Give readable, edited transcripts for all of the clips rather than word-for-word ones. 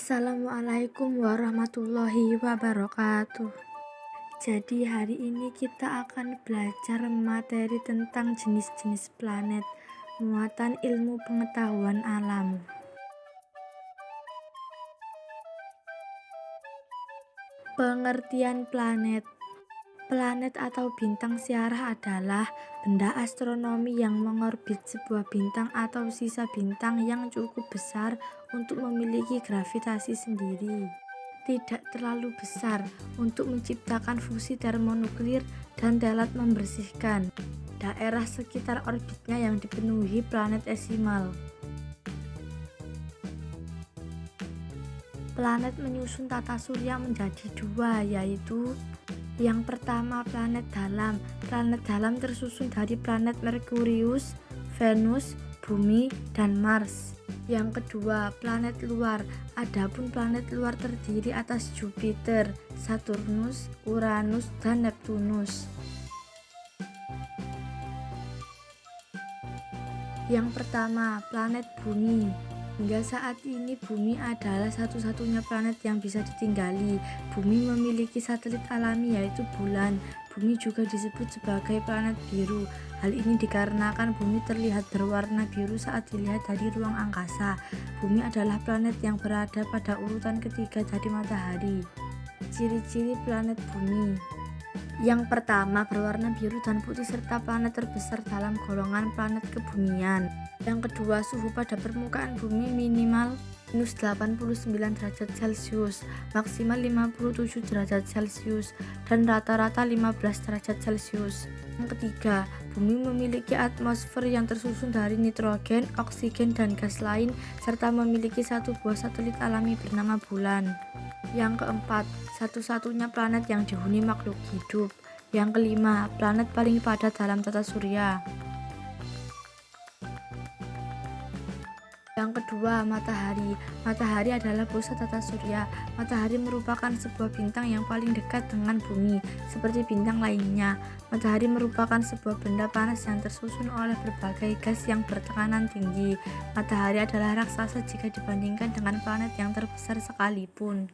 Assalamualaikum warahmatullahi wabarakatuh. Jadi hari ini kita akan belajar materi tentang jenis-jenis planet, muatan ilmu pengetahuan alam. Pengertian planet. Planet atau bintang siarah adalah benda astronomi yang mengorbit sebuah bintang atau sisa bintang yang cukup besar untuk memiliki gravitasi sendiri. Tidak terlalu besar untuk menciptakan fusi termonuklir dan telat membersihkan daerah sekitar orbitnya yang dipenuhi planetesimal. Planet menyusun tata surya menjadi dua, yaitu yang pertama planet dalam. Planet dalam tersusun dari planet Merkurius, Venus, Bumi, dan Mars. Yang kedua planet luar. Adapun planet luar terdiri atas Jupiter, Saturnus, Uranus, dan Neptunus. Yang pertama planet Bumi. Hingga saat ini Bumi adalah satu-satunya planet yang bisa ditinggali. Bumi memiliki satelit alami yaitu bulan. Bumi juga disebut sebagai planet biru. Hal ini dikarenakan Bumi terlihat berwarna biru saat dilihat dari ruang angkasa. Bumi adalah planet yang berada pada urutan ketiga dari matahari. Ciri-ciri planet Bumi. Yang pertama, berwarna biru dan putih serta planet terbesar dalam golongan planet kebumian. Yang kedua, suhu pada permukaan bumi minimal minus 89 derajat Celcius, maksimal 57 derajat Celcius, dan rata-rata 15 derajat Celcius. Yang ketiga, bumi memiliki atmosfer yang tersusun dari nitrogen, oksigen, dan gas lain, serta memiliki satu buah satelit alami bernama bulan. Yang keempat, satu-satunya planet yang dihuni makhluk hidup. Yang kelima, planet paling padat dalam tata surya. Yang kedua, matahari. Matahari adalah pusat tata surya. Matahari merupakan sebuah bintang yang paling dekat dengan bumi, seperti bintang lainnya. Matahari merupakan sebuah benda panas yang tersusun oleh berbagai gas yang bertekanan tinggi. Matahari adalah raksasa jika dibandingkan dengan planet yang terbesar sekalipun.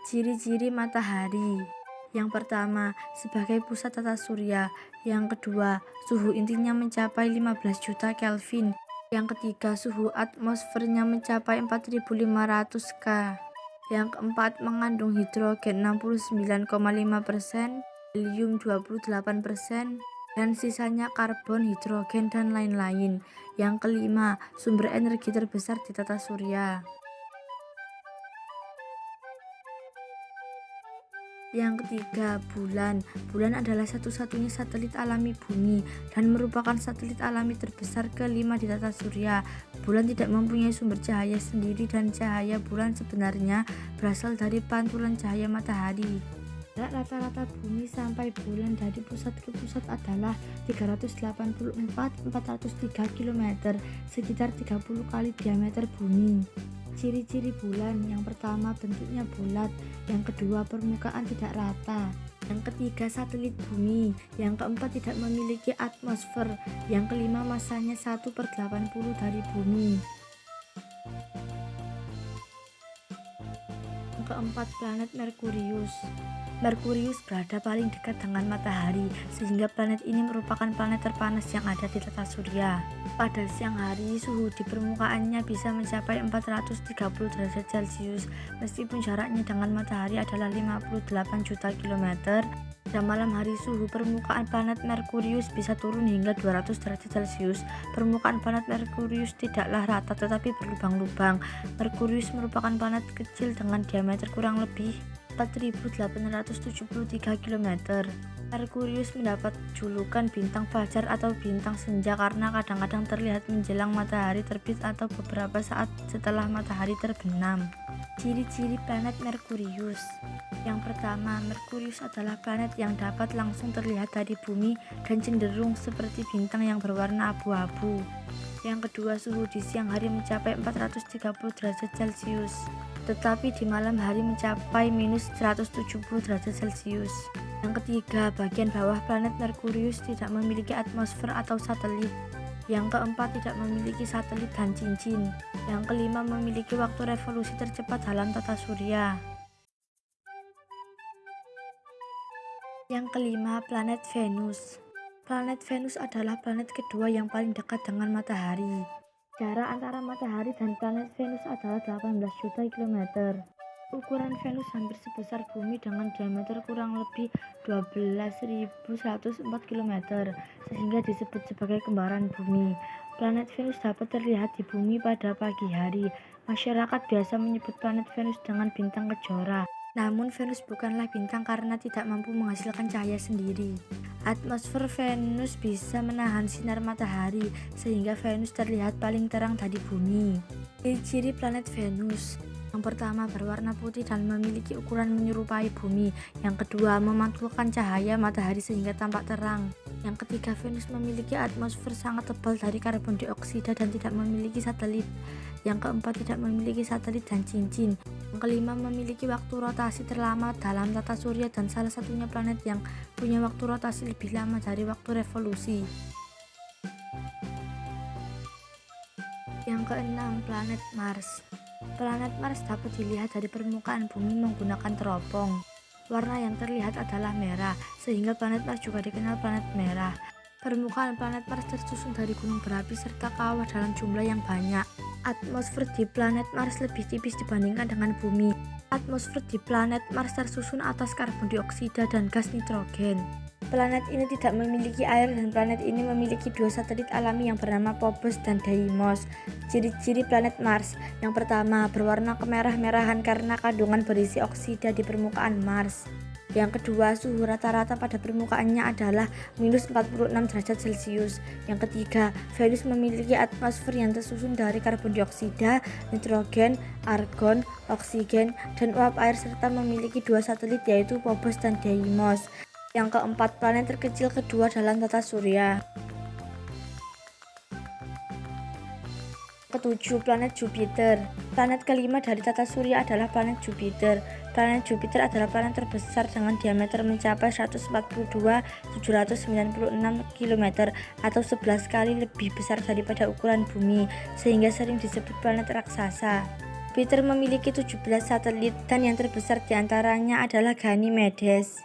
Ciri-ciri matahari. Yang pertama, sebagai pusat tata surya. Yang kedua, suhu intinya mencapai 15 juta Kelvin. Yang ketiga, suhu atmosfernya mencapai 4500 K. Yang keempat, mengandung hidrogen 69,5%, helium 28%, dan sisanya karbon, hidrogen, dan lain-lain. Yang kelima, sumber energi terbesar di tata surya. Yang ketiga, bulan. Bulan adalah satu-satunya satelit alami bumi dan merupakan satelit alami terbesar kelima di tata surya. Bulan tidak mempunyai sumber cahaya sendiri dan cahaya bulan sebenarnya berasal dari pantulan cahaya matahari. Jarak rata-rata bumi sampai bulan dari pusat ke pusat adalah 384.403 km, sekitar 30 kali diameter bumi. Ciri-ciri bulan. Yang pertama, bentuknya bulat. Yang kedua, permukaan tidak rata. Yang ketiga, satelit bumi. Yang keempat, tidak memiliki atmosfer. Yang kelima, masanya 1/80 dari bumi. Yang keempat, planet Merkurius. Merkurius berada paling dekat dengan matahari, sehingga planet ini merupakan planet terpanas yang ada di tata surya. Pada siang hari, suhu di permukaannya bisa mencapai 430 derajat Celcius, meskipun jaraknya dengan matahari adalah 58 juta kilometer. Pada malam hari, suhu permukaan planet Merkurius bisa turun hingga 200 derajat Celcius. Permukaan planet Merkurius tidaklah rata tetapi berlubang-lubang. Merkurius merupakan planet kecil dengan diameter kurang lebih 4.873 km. Merkurius mendapat julukan bintang fajar atau bintang senja karena kadang-kadang terlihat menjelang matahari terbit atau beberapa saat setelah matahari terbenam. Ciri-ciri planet Merkurius. Yang pertama, Merkurius adalah planet yang dapat langsung terlihat dari bumi dan cenderung seperti bintang yang berwarna abu-abu. Yang kedua, suhu di siang hari mencapai 430 derajat Celcius, tetapi di malam hari mencapai minus 170 derajat Celcius. Yang ketiga, bagian bawah planet Merkurius tidak memiliki atmosfer atau satelit. Yang keempat, tidak memiliki satelit dan cincin. Yang kelima, memiliki waktu revolusi tercepat dalam tata surya. Yang kelima, planet Venus. Planet Venus adalah planet kedua yang paling dekat dengan matahari. Jarak antara matahari dan planet Venus adalah 18 juta kilometer. Ukuran Venus hampir sebesar bumi dengan diameter kurang lebih 12.104 km, sehingga disebut sebagai kembaran bumi. Planet Venus dapat terlihat di bumi pada pagi hari. Masyarakat biasa menyebut planet Venus dengan bintang kejora. Namun Venus bukanlah bintang karena tidak mampu menghasilkan cahaya sendiri. Atmosfer Venus bisa menahan sinar matahari sehingga Venus terlihat paling terang dari bumi. Ciri-ciri planet Venus: yang pertama, berwarna putih dan memiliki ukuran menyerupai bumi. Yang kedua, memantulkan cahaya matahari sehingga tampak terang. Yang ketiga, Venus memiliki atmosfer sangat tebal dari karbon dioksida dan tidak memiliki satelit. Yang keempat, tidak memiliki satelit dan cincin. Yang kelima, memiliki waktu rotasi terlama dalam tata surya dan salah satunya planet yang punya waktu rotasi lebih lama dari waktu revolusi. Yang keenam, planet Mars. Planet Mars dapat dilihat dari permukaan bumi menggunakan teropong. Warna yang terlihat adalah merah, sehingga planet Mars juga dikenal planet merah. Permukaan planet Mars tersusun dari gunung berapi serta kawah dalam jumlah yang banyak. Atmosfer di planet Mars lebih tipis dibandingkan dengan bumi. Atmosfer di planet Mars tersusun atas karbon dioksida dan gas nitrogen. Planet ini tidak memiliki air dan planet ini memiliki dua satelit alami yang bernama Phobos dan Deimos. Ciri-ciri planet Mars: yang pertama, berwarna kemerah-merahan karena kandungan berisi oksida di permukaan Mars. Yang kedua, suhu rata-rata pada permukaannya adalah minus 46 derajat Celcius. Yang ketiga, Venus memiliki atmosfer yang tersusun dari karbon dioksida, nitrogen, argon, oksigen, dan uap air serta memiliki dua satelit yaitu Phobos dan Deimos. Yang keempat, planet terkecil kedua dalam tata surya. Ketujuh, planet Jupiter. Planet kelima dari tata surya adalah planet Jupiter. Planet Jupiter adalah planet terbesar dengan diameter mencapai 142.796 km atau 11 kali lebih besar daripada ukuran bumi, sehingga sering disebut planet raksasa. Jupiter memiliki 17 satelit dan yang terbesar diantaranya adalah Ganymedes.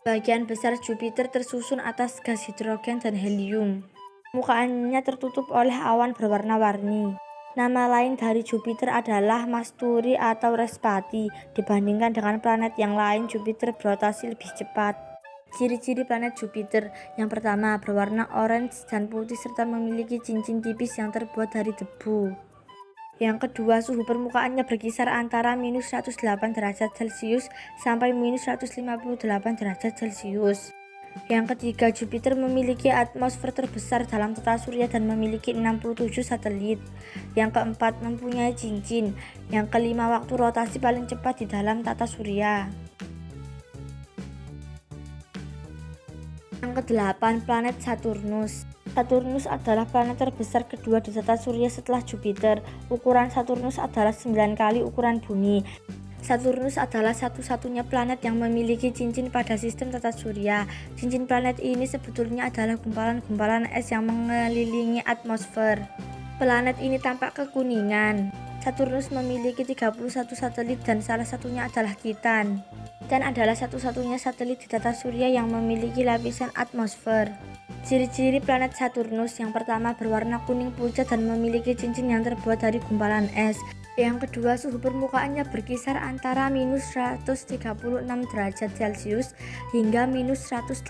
Bagian besar Jupiter tersusun atas gas hidrogen dan helium. Permukaannya tertutup oleh awan berwarna-warni. Nama lain dari Jupiter adalah Masturi atau Respati. Dibandingkan dengan planet yang lain, Jupiter berotasi lebih cepat. Ciri-ciri planet Jupiter: yang pertama, berwarna orange dan putih serta memiliki cincin tipis yang terbuat dari debu. Yang kedua, suhu permukaannya berkisar antara minus 108 derajat Celcius sampai minus 158 derajat Celcius. Yang ketiga, Jupiter memiliki atmosfer terbesar dalam tata surya dan memiliki 67 satelit. Yang keempat, mempunyai cincin. Yang kelima, waktu rotasi paling cepat di dalam tata surya. Yang kedelapan, planet Saturnus. Saturnus adalah planet terbesar kedua di tata surya setelah Jupiter. Ukuran Saturnus adalah 9 kali ukuran bumi. Saturnus adalah satu-satunya planet yang memiliki cincin pada sistem tata surya. Cincin planet ini sebetulnya adalah gumpalan-gumpalan es yang mengelilingi atmosfer. Planet ini tampak kekuningan. Saturnus memiliki 31 satelit dan salah satunya adalah Titan. Titan adalah satu-satunya satelit di tata surya yang memiliki lapisan atmosfer. Ciri-ciri planet Saturnus: yang pertama, berwarna kuning pucat dan memiliki cincin yang terbuat dari gumpalan es. Yang kedua, suhu permukaannya berkisar antara minus 136 derajat Celcius hingga minus 185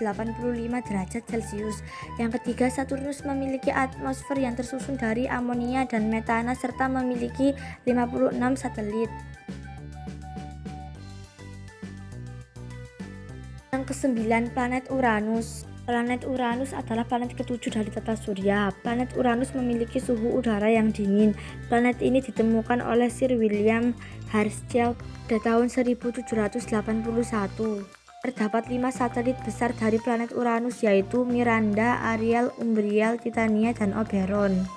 derajat Celcius. Yang ketiga, Saturnus memiliki atmosfer yang tersusun dari amonia dan metana serta memiliki 56 satelit. Yang kesembilan, planet Uranus. Planet Uranus adalah planet ketujuh dari tata surya. Planet Uranus memiliki suhu udara yang dingin. Planet ini ditemukan oleh Sir William Herschel pada tahun 1781. Terdapat 5 satelit besar dari planet Uranus yaitu Miranda, Ariel, Umbriel, Titania, dan Oberon.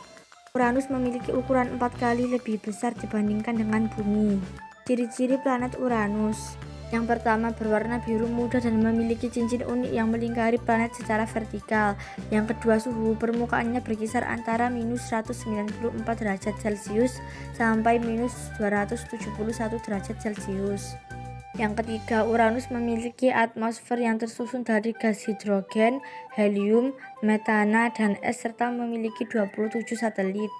Uranus memiliki ukuran 4 kali lebih besar dibandingkan dengan bumi. Ciri-ciri planet Uranus: Yang pertama berwarna biru muda dan memiliki cincin unik yang melingkari planet secara vertikal. Yang kedua, suhu permukaannya berkisar antara minus 194 derajat Celcius sampai minus 271 derajat Celcius. Yang ketiga, Uranus memiliki atmosfer yang tersusun dari gas hidrogen, helium, metana, dan es serta memiliki 27 satelit.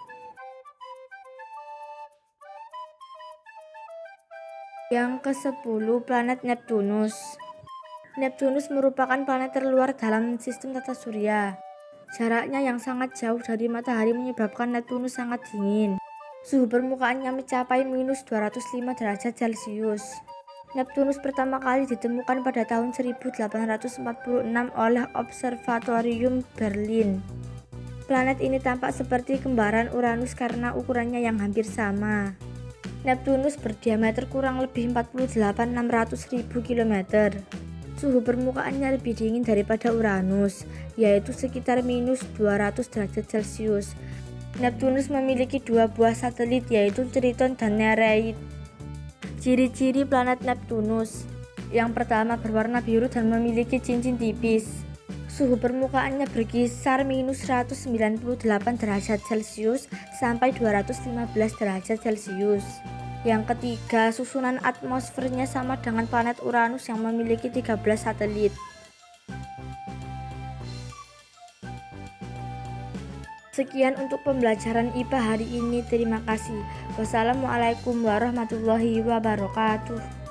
Yang ke-10, planet Neptunus. Neptunus merupakan planet terluar dalam sistem tata surya. Jaraknya yang sangat jauh dari matahari menyebabkan Neptunus sangat dingin. Suhu permukaannya mencapai minus 205 derajat Celcius. Neptunus pertama kali ditemukan pada tahun 1846 oleh Observatorium Berlin. Planet ini tampak seperti kembaran Uranus karena ukurannya yang hampir sama. Neptunus berdiameter kurang lebih 48.600.000 km. Suhu permukaannya lebih dingin daripada Uranus, yaitu sekitar minus 200 derajat Celcius. Neptunus memiliki 2 buah satelit, yaitu Triton dan Nereid. Ciri-ciri planet Neptunus. Yang pertama, berwarna biru dan memiliki cincin tipis. Suhu permukaannya berkisar minus 198 derajat Celcius sampai 215 derajat Celcius. Yang ketiga, susunan atmosfernya sama dengan planet Uranus yang memiliki 13 satelit. Sekian untuk pembelajaran IPA hari ini. Terima kasih. Wassalamualaikum warahmatullahi wabarakatuh.